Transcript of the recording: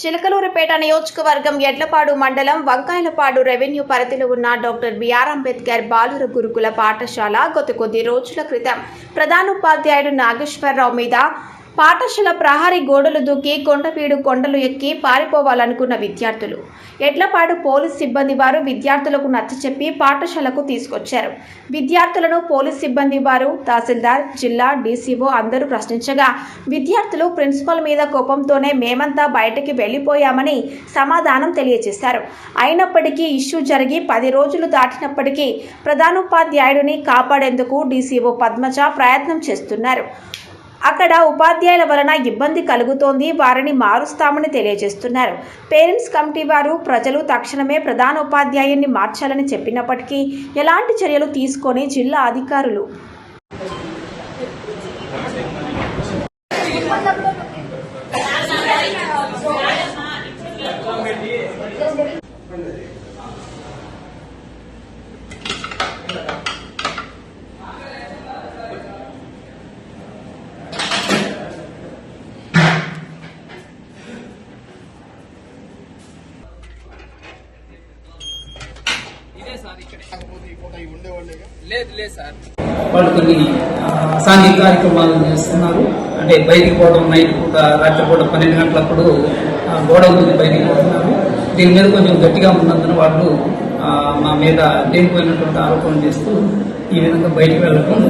చిలకలూరిపేట నియోజకవర్గం ఎడ్లపాడు మండలం వంకాయలపాడు రెవెన్యూ పరిధిలో ఉన్న డాక్టర్ బిఆర్ అంబేద్కర్ బాలుర గురుకుల పాఠశాల గత కొద్ది రోజుల క్రితం ప్రధానోపాధ్యాయుడు నాగేశ్వరరావు మీద పాఠశాల ప్రహరీ గోడలు దూకి కొండవీడు కొండలు ఎక్కి పారిపోవాలనుకున్న విద్యార్థులు ఎడ్లపాడు పోలీస్ సిబ్బంది వారు విద్యార్థులకు నచ్చచెప్పి పాఠశాలకు తీసుకొచ్చారు. విద్యార్థులను పోలీస్ సిబ్బంది వారు తహసీల్దార్, జిల్లా డీసీఓ అందరూ ప్రశ్నించగా విద్యార్థులు ప్రిన్సిపల్ మీద కోపంతోనే మేమంతా బయటికి వెళ్లిపోయామని సమాధానం తెలియజేశారు. అయినప్పటికీ ఇష్యూ జరిగి 10 రోజులు దాటినప్పటికీ ప్రధానోపాధ్యాయుడిని కాపాడేందుకు డీసీఓ పద్మజ ప్రయత్నం చేస్తున్నారు. అక్కడ ఉపాధ్యాయుల వలన ఇబ్బంది కలుగుతోంది, వారిని మారుస్తామని తెలియజేస్తున్నారు. పేరెంట్స్ కమిటీ వారు ప్రజలు తక్షణమే ప్రధానోపాధ్యాయుడిని మార్చాలని చెప్పినప్పటికీ ఎలాంటి చర్యలు తీసుకొని జిల్లా అధికారులు లేదు సార్, వాళ్ళు కొన్ని సాంఘిక కార్యక్రమాలు చేస్తున్నారు. అంటే బయటికి పోవడం, నైట్ పూట, రాత్రిపూట 12 గంటలప్పుడు గోడ ఉంటుంది, బయటికి పోతున్నారు. దీని మీద కొంచెం గట్టిగా ఉన్నందున వాళ్ళు మా మీద లేనిపోయినటువంటి ఆరోపణలు చేస్తూ ఈ విధంగా బయటికి వెళ్ళడం